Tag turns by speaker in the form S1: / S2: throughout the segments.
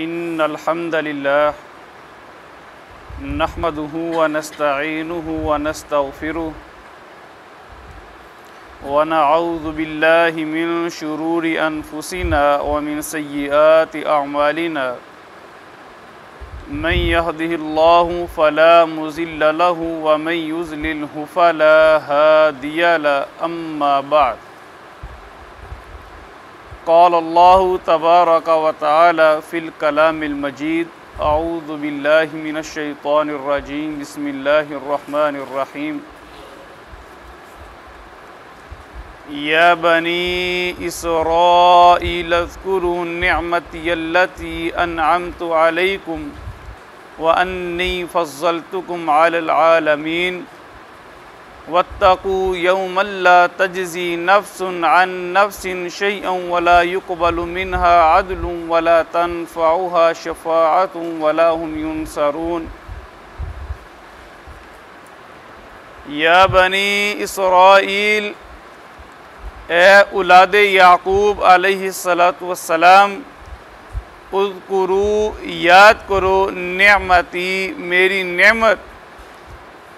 S1: इन्नल हम्दलिल्लाह नहमदुहु व नस्तईनुहु व नस्तगफिरुहु व नऊज़ु बिल्लाहि मिन शुरूरि अनफुसिना व मिन सय्यिआति अअमालिना मन यहदिहिल्लाहु फला मुज़िल्ल लहु व मन युज़लिल्हु फला हादिय लहु अम्मा बअद क़ाल अल्लाहु तबारक व तआला फ़िल कलामिल मजीद अऊज़ु बिल्लाहि मिनश शैतानिर रजीम बिस्मिल्लाहिर रहमानिर रहीम या बनी इसराईल अज़्कुरू निअमती अल्लती अनअमतु अलैकुम व अन्नी फ़ज़्ज़लतुकुम अलल आलमीन वत्तक़ू यौमन ला तजज़ी नफ़्सुन अन नफ़्सिन शैअन वला युक़बलु मिन्हा अदलुन वला तनफ़उहा शफ़ाअतुन वला हुम युनसरून। या बनी इसराईल, ए औलाद याक़ूब अलैहिस्सलातु वस्सलाम, उज़्कुरू, याद करो, नेमती, मेरी नेमत,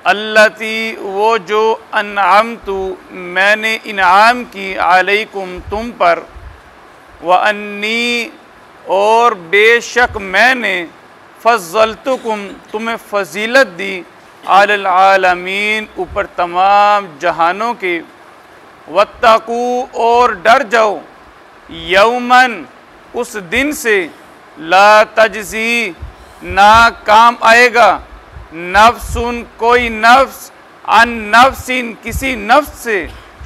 S1: अल्लती, वो जो, अनअमतु, मैंने इनाम की, अलैकुम, तुम पर, व अन्नी, और बेशक मैंने, फ़ज़्ज़लतुकुम, तुम्हें फ़जीलत दी, अलल आलमीन, ऊपर तमाम जहानों के, वत्तक़ू, और डर जाओ, यौमन, उस दिन से, ला तजज़ी, ना काम आएगा, नफ्सुन, कोई नफ्स, अन नफ्सिन, किसी नफ्स से,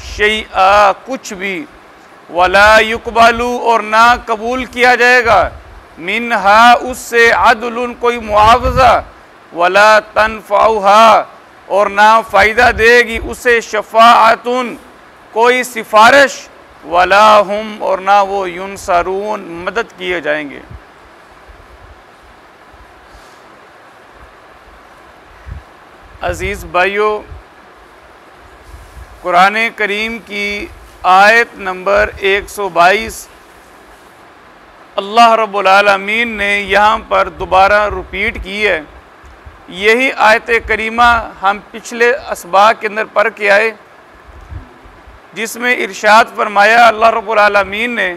S1: शैआ, कुछ भी, वला युक़बलु, और ना कबूल किया जाएगा, मिन्हा, उससे, अदलुन, कोई मुआवज़ा, वला तनफ़उहा, और ना फ़ायदा देगी उसे, शफ़ाअतुन, कोई सिफारिश, वला हुम, और ना वो, युनसरून, मदद किए जाएंगे। अज़ीज़ भाइयों, कुरान करीम की आयत नंबर 122 अल्लाह रब्बुल आलमीन ने यहाँ पर दोबारा रिपीट की है। यही आयत करीमा हम पिछले असबाक के अंदर पढ़ के आए, जिसमें इरशाद फरमाया अल्लाह रब्बुल आलमीन ने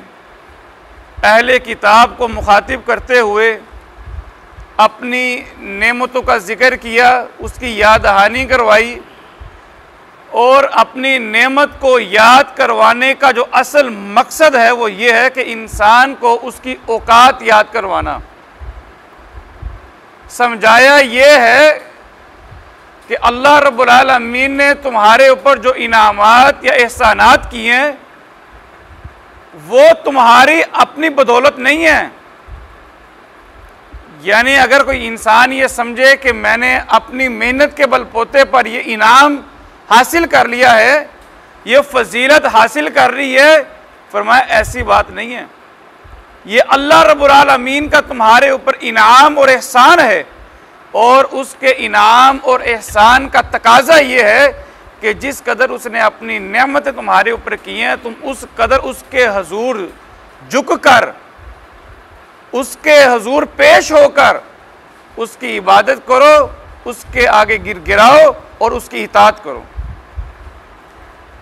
S1: अहले किताब को मुखातिब करते हुए अपनी नेमतों का जिक्र किया, उसकी याद दहानी करवाई, और अपनी नेमत को याद करवाने का जो असल मकसद है वो ये है कि इंसान को उसकी औकात याद करवाना। समझाया ये है कि अल्लाह रब्बुल आलमीन ने तुम्हारे ऊपर जो इनामात या एहसानात किए हैं वो तुम्हारी अपनी बदौलत नहीं है। यानी अगर कोई इंसान ये समझे कि मैंने अपनी मेहनत के बलपोते पर ये इनाम हासिल कर लिया है, ये फजीलत हासिल कर रही है, फरमाया ऐसी बात नहीं है। ये अल्लाह रब्बुल आलमीन का तुम्हारे ऊपर इनाम और एहसान है, और उसके इनाम और एहसान का तकाजा ये है कि जिस कदर उसने अपनी नेमतें तुम्हारे ऊपर की हैं, तुम उस कदर उसके हजूर झुक कर, उसके हजूर पेश होकर उसकी इबादत करो, उसके आगे गिराओ और उसकी इताअत करो।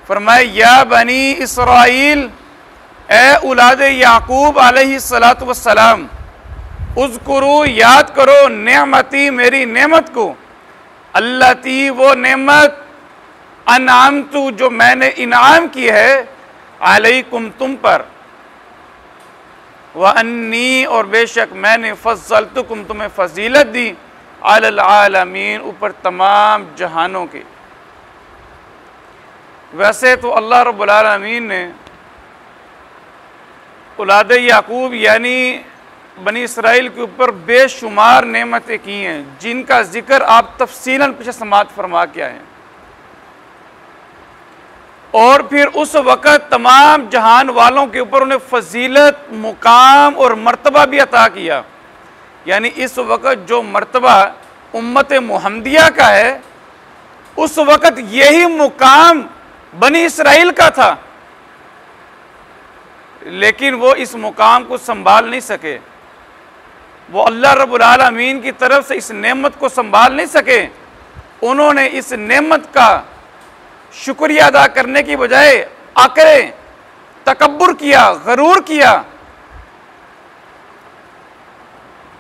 S1: फरमाया या बनी इसराईल, ए औलाद याकूब अलैहिस्सलातु वस्सलाम, उज़्कुरू, याद करो, नेमती, मेरी नेमत को, अल्लती, वो नेमत, अनअमतु, जो मैंने इनाम की है, अलैकुम, तुम पर, व अन्नी, और बेशक मैंने, फ़ज़्ज़लतुकुम, तुम्हें फजीलत दी, अलल आलमीन, ऊपर तमाम जहानों के। वैसे तो अल्लाह रब्बुल आलमीन ने औलाद याकूब यानी बनी इसराइल के ऊपर बेशुमार नेमतें की हैं, जिनका जिक्र आप तफसीलन पीछे समाअत फरमा के आए हैं, और फिर उस वक़्त तमाम जहान वालों के ऊपर उन्हें फजीलत, मुकाम और मर्तबा भी अता किया। यानी इस वक़्त जो मर्तबा उम्मत मुहम्मदिया का है, उस वक़्त यही मुकाम बनी इसराइल का था, लेकिन वो इस मुकाम को संभाल नहीं सके। वो अल्लाह रब्बुल आलमीन की तरफ से इस नेमत को संभाल नहीं सके। उन्होंने इस नेमत का शुक्रिया अदा करने की बजाय आकरे तकब्बुर किया, गरूर किया,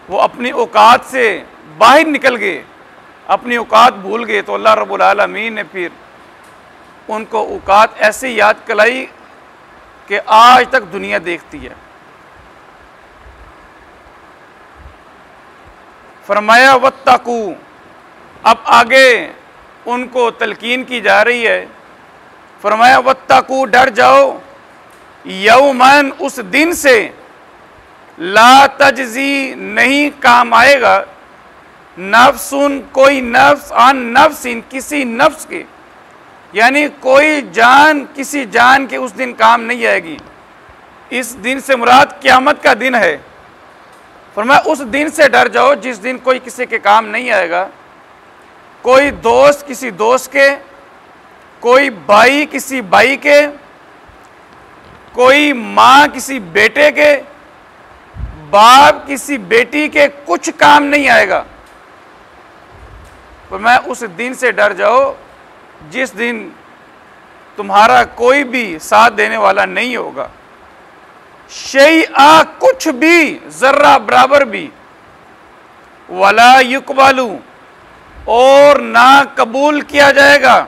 S1: वो अपनी औकात से बाहर निकल गए, अपनी औकात भूल गए। तो अल्लाह रब्बुल आलमीन ने फिर उनको औकात ऐसे याद कराई कि आज तक दुनिया देखती है। फरमाया वत्तकू, अब आगे उनको तलकीन की जा रही है। फरमाया वत्तकू, डर जाओ, यौमन, उस दिन से, ला तजजी, नहीं काम आएगा, नफ्सुन, कोई नफ्स, अन नफ्सिन, किसी नफ्स के, यानी कोई जान किसी जान के उस दिन काम नहीं आएगी। इस दिन से मुराद क़यामत का दिन है। फरमाया उस दिन से डर जाओ जिस दिन कोई किसी के काम नहीं आएगा। कोई दोस्त किसी दोस्त के, कोई भाई किसी भाई के, कोई माँ किसी बेटे के, बाप किसी बेटी के कुछ काम नहीं आएगा। फरमाया उस दिन से डर जाओ जिस दिन तुम्हारा कोई भी साथ देने वाला नहीं होगा। शैआ, कुछ भी, जर्रा बराबर भी, वला युकबालू, और ना कबूल किया जाएगा,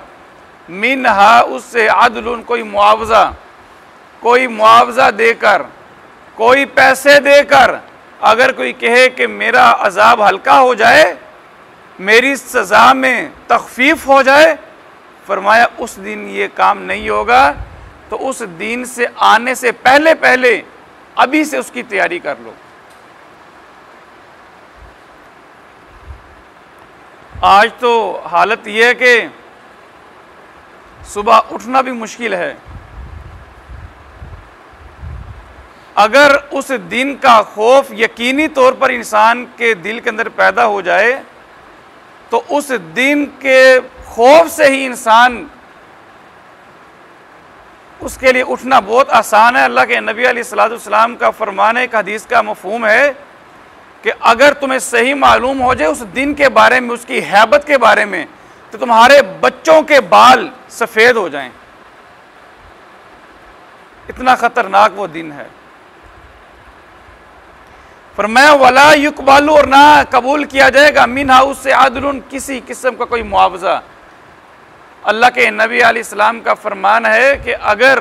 S1: मिनहा, उससे, अदलुन, कोई मुआवजा देकर, कोई पैसे देकर। अगर कोई कहे कि मेरा अजाब हल्का हो जाए, मेरी सज़ा में तखफीफ हो जाए, फरमाया उस दिन ये काम नहीं होगा। तो उस दिन से आने से पहले पहले अभी से उसकी तैयारी कर लो। आज तो हालत यह है कि सुबह उठना भी मुश्किल है। अगर उस दिन का खौफ यकीनी तौर पर इंसान के दिल के अंदर पैदा हो जाए तो उस दिन के खौफ से ही इंसान, उसके लिए उठना बहुत आसान है। अल्लाह के नबी अलैहिस्सलाम का फरमान है, एक हदीस का मफहूम है कि अगर तुम्हें सही मालूम हो जाए उस दिन के बारे में, उसकी हैबत के बारे में, तो तुम्हारे बच्चों के बाल सफ़ेद हो जाएं। इतना ख़तरनाक वो दिन है। फरमाया वला युकबालू, और ना कबूल किया जाएगा, मिनहा, उससे, आदलुन, किसी किस्म का कोई मुआवजा। अल्लाह के नबी अलैहिस्सलाम का फरमान है कि अगर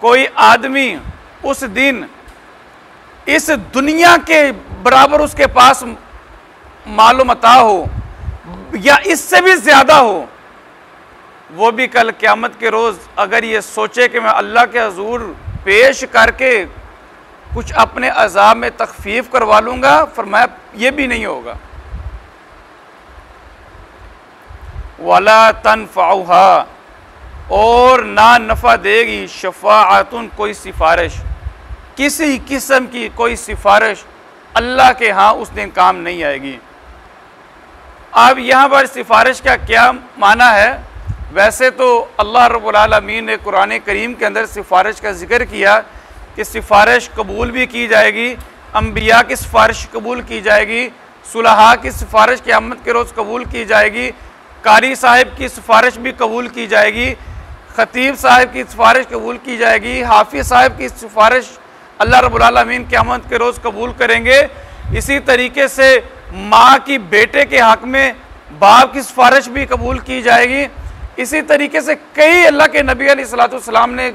S1: कोई आदमी उस दिन इस दुनिया के बराबर उसके पास मालूमता हो या इससे भी ज़्यादा हो, वो भी कल क़यामत के रोज़ अगर ये सोचे कि मैं अल्लाह के हुज़ूर पेश करके कुछ अपने अज़ाब में तखफीफ करवा लूँगा, फरमाया ये भी नहीं होगा। वला तनफ़उहा, और ना नफ़ा देगी, शफ़ाअतुन, कोई सिफारिश, किसी किस्म की कोई सिफारिश अल्लाह के यहाँ उस दिन काम नहीं आएगी। अब यहाँ पर सिफारिश का क्या माना है? वैसे तो अल्लाह रब्बुल आलमीन ने कुरान करीम के अंदर सिफारिश का जिक्र किया कि सिफारिश कबूल भी की जाएगी, अम्बिया की सिफारिश कबूल की जाएगी, सुलहा की सिफारिश क़यामत के रोज़ कबूल की जाएगी, कारी साहिब की सिफारिश भी कबूल की जाएगी, ख़तीब साहिब की सिफारिश कबूल की जाएगी, हाफिज़ साहिब की सिफारिश अल्लाह रब्बुल आलमीन क़यामत के रोज़ कबूल करेंगे। इसी तरीके से माँ की बेटे के हक़ में बाप की सिफारिश भी कबूल की जाएगी। इसी तरीके से कई अल्लाह के नबी अलैहिस्सलाम ने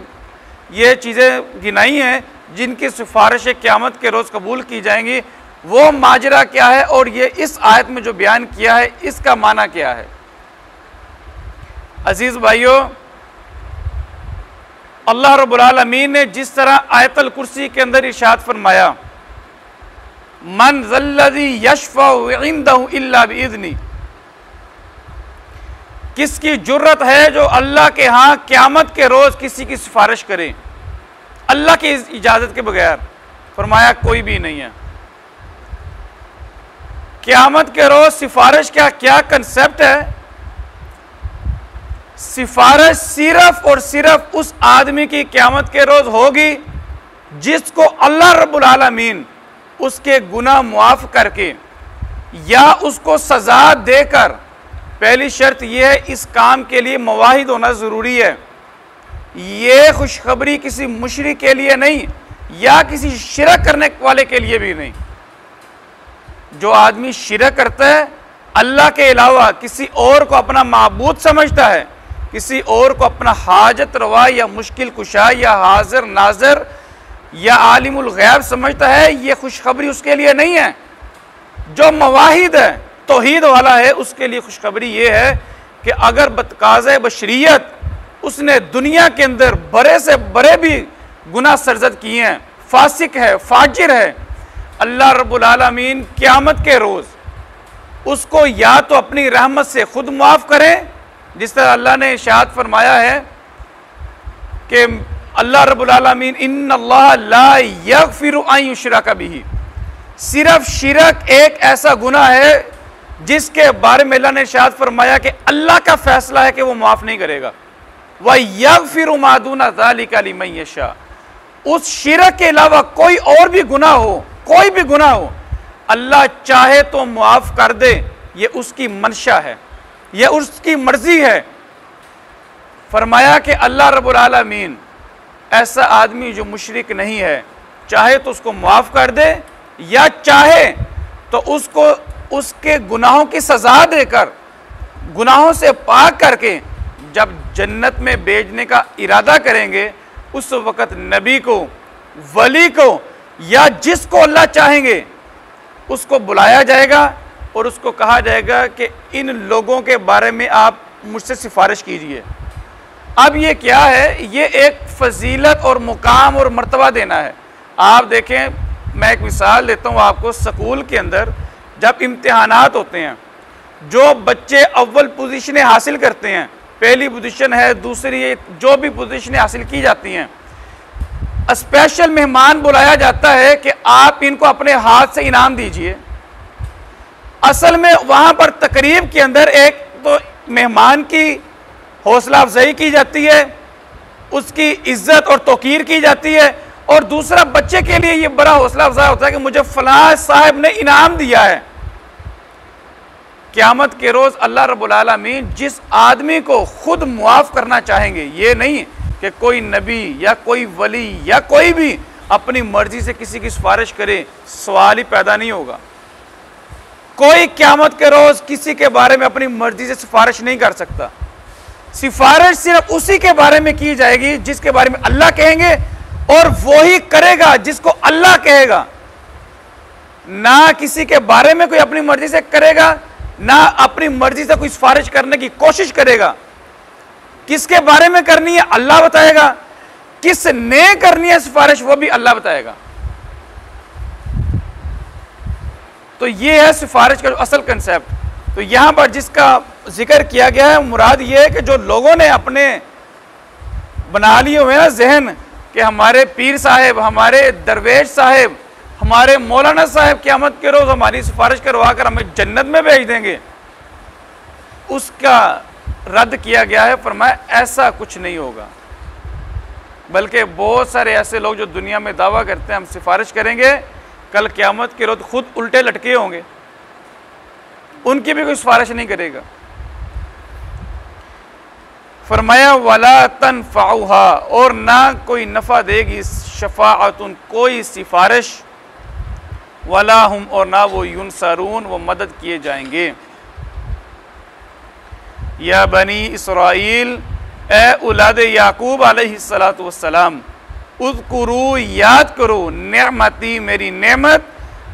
S1: ये चीज़ें गिनाई हैं जिनकी सिफारिश क़यामत के रोज़ कबूल की जाएंगी। वो माजरा क्या है और ये इस आयत में जो बयान किया है इसका माना क्या है? अजीज़ भाइयों, अल्लाह रब्बुल आलमीन ने जिस तरह आयतुल कुर्सी के अंदर इरशाद फरमाया, मन ज़ल्लज़ी यशफ़उ इंदहु इल्ला बिइज़्नी, किसकी जुर्रत है जो अल्लाह के यहाँ क़यामत के रोज़ किसी की सिफारिश करे अल्लाह की इजाज़त के बगैर? फरमाया कोई भी नहीं है। क़यामत के रोज़ सिफारिश का क्या कंसेप्ट है? सिफारिश सिर्फ और सिर्फ उस आदमी की क़यामत के रोज़ होगी जिसको अल्लाह रब्बुल आलमीन उसके गुनाह मुआफ़ करके या उसको सज़ा देकर, पहली शर्त यह है इस काम के लिए मुवाहिद होना ज़रूरी है। ये खुशखबरी किसी मुशरिक के लिए नहीं या किसी शिरक करने वाले के लिए भी नहीं। जो आदमी शिरक करता है, अल्लाह के अलावा किसी और को अपना माबूद समझता है, किसी और को अपना हाजत रवा या मुश्किल कुशा या हाजिर नाजर या आलिमुल गैब समझता है, ये खुशखबरी उसके लिए नहीं है। जो मवाहिद है, तौहीद वाला है, उसके लिए खुशखबरी ये है कि अगर बतकाज़े बशरियत उसने दुनिया के अंदर बड़े से बड़े भी गुनाह सरजद किए हैं, फासिक है, फाजिर है, अल्लाह रब्बुल आलमीन क़यामत के रोज़ उसको या तो अपनी रहमत से खुद माफ़ करें, जिस तरह अल्लाह ने इरशाद फरमाया है कि अल्लाह रब्बुल आलमीन इन्नल्लाह ला यगफिरु अन युशरका बिही, सिर्फ शिरक एक ऐसा गुनाह है जिसके बारे में अल्लाह ने इरशाद फरमाया कि अल्लाह का फैसला है कि वो माफ़ नहीं करेगा। व यगफिरु मा दूना ज़ालिका लिमन यशा, उस शिरक के अलावा कोई और भी गुनाह हो, कोई भी गुनाह हो, अल्लाह चाहे तो मुआफ़ कर दे, ये उसकी मंशा है, ये उसकी मर्जी है। फरमाया कि अल्लाह रब्बुल आलमीन ऐसा आदमी जो मुशरिक नहीं है, चाहे तो उसको मुआफ़ कर दे या चाहे तो उसको उसके गुनाहों की सज़ा देकर, गुनाहों से पाक करके जब जन्नत में भेजने का इरादा करेंगे, उस वक़्त नबी को, वली को या जिसको अल्लाह चाहेंगे उसको बुलाया जाएगा और उसको कहा जाएगा कि इन लोगों के बारे में आप मुझसे सिफारिश कीजिए। अब ये क्या है? ये एक फजीलत और मुकाम और मर्तबा देना है। आप देखें, मैं एक मिसाल देता हूँ आपको। स्कूल के अंदर जब इम्तिहानात होते हैं, जो बच्चे अव्वल पोजीशनें हासिल करते हैं, पहली पोजीशन है, दूसरी, जो भी पोजीशनें हासिल की जाती हैं, स्पेशल मेहमान बुलाया जाता है कि आप इनको अपने हाथ से इनाम दीजिए। असल में वहाँ पर तकरीब के अंदर एक तो मेहमान की हौसला अफजाई की जाती है, उसकी इज्जत और तौकीर की जाती है, और दूसरा बच्चे के लिए ये बड़ा हौसला अफजा होता है कि मुझे फलां साहब ने इनाम दिया है। क़यामत के रोज़ अल्लाह रब्बुल आलमीन जिस आदमी को खुद मुआफ़ करना चाहेंगे, ये नहीं कि कोई नबी या कोई वली या कोई भी अपनी मर्जी से किसी की सिफारिश करे, सवाल ही पैदा नहीं होगा। कोई क़यामत के रोज़ किसी के बारे में अपनी मर्जी से सिफारिश नहीं कर सकता। सिफारिश सिर्फ उसी के बारे में की जाएगी जिसके बारे में अल्लाह कहेंगे, और वही करेगा जिसको अल्लाह कहेगा। ना किसी के बारे में कोई अपनी मर्जी से करेगा, ना अपनी मर्जी से कोई सिफारिश करने की कोशिश करेगा। किसके बारे में करनी है अल्लाह बताएगा, किसने करनी है सिफारिश वो भी अल्लाह बताएगा। तो ये है सिफारिश का जो असल कंसेप्ट। तो यहां पर जिसका जिक्र किया गया है, मुराद ये है कि जो लोगों ने अपने बना लिए हुए ना जहन कि हमारे पीर साहब, हमारे दरवेश साहब, हमारे मौलाना साहब क़यामत के रोज़ हमारी सिफारिश करवा कर हमें जन्नत में भेज देंगे, उसका रद्द किया गया है। फरमाया ऐसा कुछ नहीं होगा, बल्कि बहुत सारे ऐसे लोग जो दुनिया में दावा करते हैं हम सिफारिश करेंगे, कल क़यामत के रोज़ खुद उल्टे लटके होंगे, उनकी भी कोई सिफारिश नहीं करेगा। फरमाया वला तनफ़उहा, और ना कोई नफ़ा देगी शफ़ाअतुन, कोई सिफारिश, वला हुम, और ना वो युनसरून, वो मदद किए जाएंगे। या बनी इसराइल, ए औलाद याकूब अलैहिस्सलातु वस्सलाम, उज़कुरू, याद करो, नेमती, मेरी नेमत,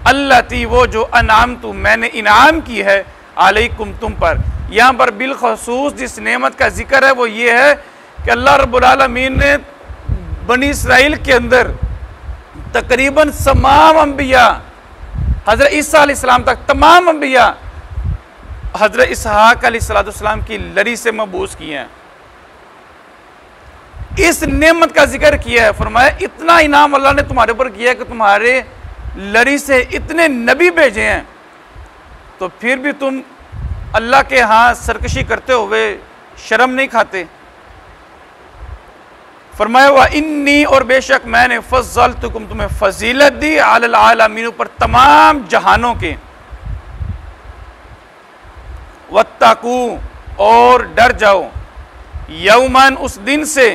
S1: अल्लती, वो जो अनामतु, मैंने इनाम की है, अलैकुम, तुम पर। यहाँ पर बिलखसूस जिस नेमत का जिक्र है वो ये है कि अल्लाह रब्बुल आलमीन ने बनी इसराइल के अंदर तकरीबन तमाम अंबिया, हज़रत ईसा अलैहिस्सलाम तक तमाम अंबिया हज़रत इसहाक अलैहिस्सलाम की लड़ी से मबूस किए हैं। इस नेमत का जिक्र किया है। फरमाया इतना इनाम अल्लाह ने तुम्हारे ऊपर किया है कि तुम्हारे लड़ी से इतने नबी भेजे हैं, तो फिर भी तुम अल्लाह के यहाँ सरकशी करते हुए शर्म नहीं खाते। फरमाया व इन्नी, और बेशक मैंने फज़्ज़लतुकुम, तुम्हें फजीलत दी, अलल आलमीन, पर तमाम जहानों के। वत्तकू, और डर जाओ, यौमन, उस दिन से,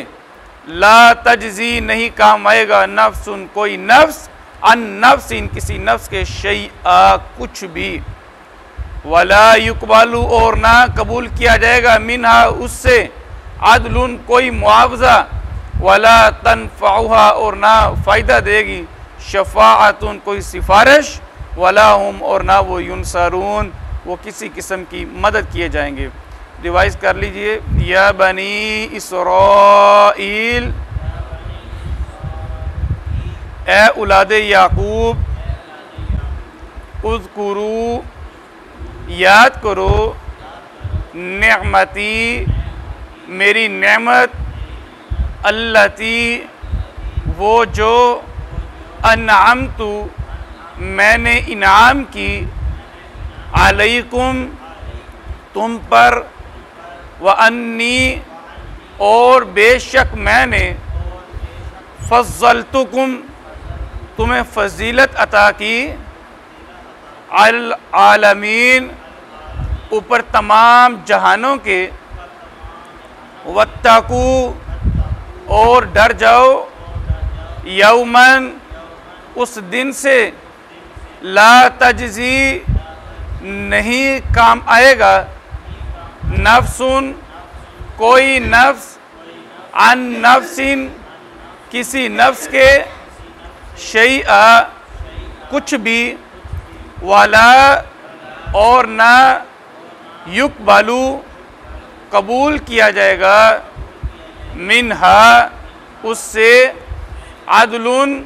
S1: ला तजजी, नहीं काम आएगा, नफ्सुन, कोई नफ्स, अन नफ्सिन, किसी नफ्स के, शैआ, कुछ भी, वला युकबालू, और ना कबूल किया जाएगा, मिनहा, उससे, अदलुन, कोई मुआवजा, वला तनफ़उहा, और ना फ़ायदा देगी, शफ़ाअतुन, कोई सिफारिश, वला हुम, और ना वो युनसरून, वो किसी किस्म की मदद किए जाएंगे। रिवाइज कर लीजिए। या बनी इसराइल, ए औलाद याकूब, उज़कुरू, याद करो, नेमती, मेरी नेमत, अल्लती, वो जो, अनअमतु, मैंने इनाम की, अलैकुम, तुम पर, व अन्नी, और बेशक मैंने, फज़्ज़लतुकुम, तुम्हें फजीलत अता की, अल आलमीन, ऊपर तमाम जहानों के, वत्तकू, और डर जाओ, यौमन, उस दिन से, ला तजजी, नहीं काम आएगा, नफ्सुन, कोई नफ्स, अन नफ्सिन, किसी नफ्स के, शैआ, कुछ भी, वाला, और ना, युकबालू, कबूल किया जाएगा, मिनहा, उससे, अदलुन,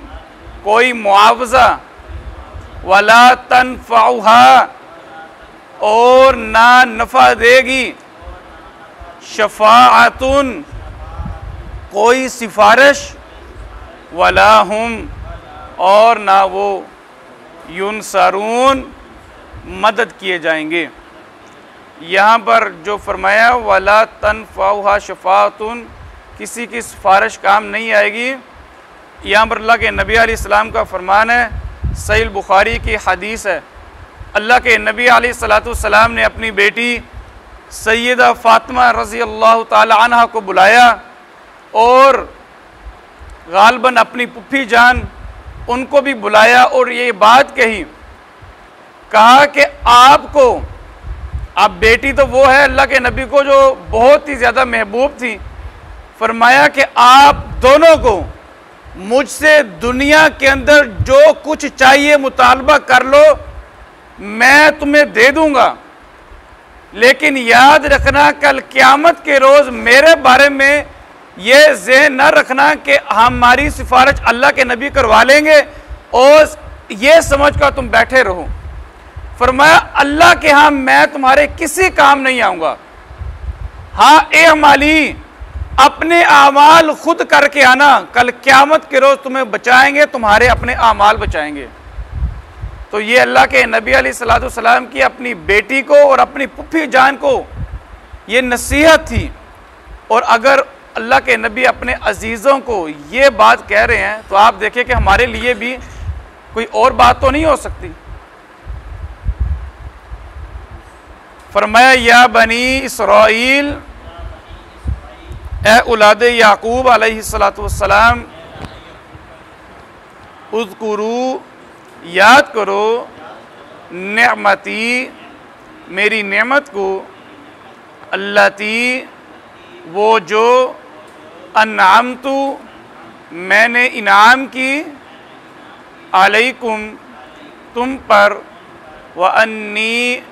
S1: कोई मुआवजा, वला तनफ़उहा, और ना नफ़ा देगी, शफ़ाअतुन, कोई सिफारिश, वला हुम, और ना वो, युनसरून, मदद किए जाएंगे। यहाँ पर जो फरमाया, वला तनफ़उहा शफ़ाअतुन, किसी की सिफारिश काम नहीं आएगी। यहाँ पर अल्लाह के नबी अलैहिस्सलाम का फरमान है, सहीह बुखारी की हदीस है, अल्लाह के नबी अलैहिस्सलाम ने अपनी बेटी सैयदा फ़ातिमा रज़ी अल्लाह ताला अन्हा को बुलाया और गालबन अपनी पुप्पी जान उनको भी बुलाया और ये बात कही, कहा कि आपको, आप बेटी तो वो है अल्लाह के नबी को जो बहुत ही ज़्यादा महबूब थी, फरमाया कि आप दोनों को मुझसे दुनिया के अंदर जो कुछ चाहिए मुतालबा कर लो, मैं तुम्हें दे दूंगा, लेकिन याद रखना कल क़यामत के रोज़ मेरे बारे में ये ज़हन न रखना कि हमारी सिफारिश अल्लाह के नबी करवा लेंगे और ये समझ कर तुम बैठे रहो। फरमाया अल्लाह के यहाँ मैं तुम्हारे किसी काम नहीं आऊँगा, हाँ ए हमाली अपने आमाल खुद करके आना, कल क़यामत के रोज़ तुम्हें बचाएंगे, तुम्हारे अपने आमाल बचाएंगे। तो ये अल्लाह के नबी अलैहिस्सलाम की अपनी बेटी को और अपनी पुप्पी जान को ये नसीहत थी, और अगर अल्लाह के नबी अपने अजीज़ों को ये बात कह रहे हैं तो आप देखें कि हमारे लिए भी कोई और बात तो नहीं हो सकती। फरमाया या बनी इसराइल, ए औलाद याकूब अलैहिस्सलाम, उज़कुरू, याद करो, नेमती, मेरी नेमत को, अल्लती, वो जो, अन्नामतु, मैंने इनाम की, अलैकुम, तुम पर, व अन्नी,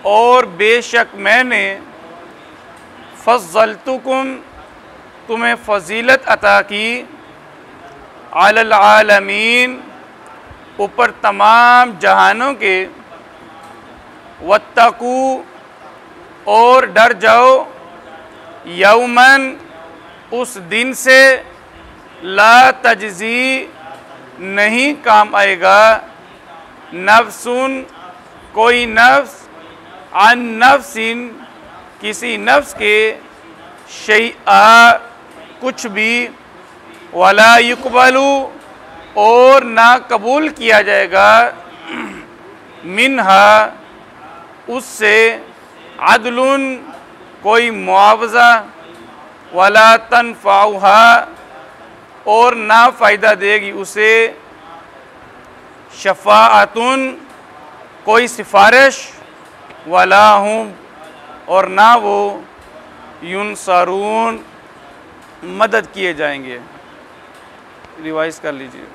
S1: और बेशक मैंने, फज़्ज़लतुकुम, तुम्हें फजीलत अता की, अलल आलमीन, ऊपर तमाम जहानों के, वत्तकू, और डर जाओ, यौमन, उस दिन से, ला तजजी, नहीं काम आएगा, नफ्सुन, कोई नफ्स, अन नफ्सिन, किसी नफ्स के, शैआ, कुछ भी, वला युकबलू, और ना कबूल किया जाएगा, मिनहा, उससे, अदलुन, कोई मुआवजा, वला तनफ़ाउहा, और ना फ़ायदा देगी उसे, शफ़ाअतुन, कोई सिफारिश, वला हुम, और ना वो युनसरून, मदद किए जाएंगे। रिवाइज कर लीजिए।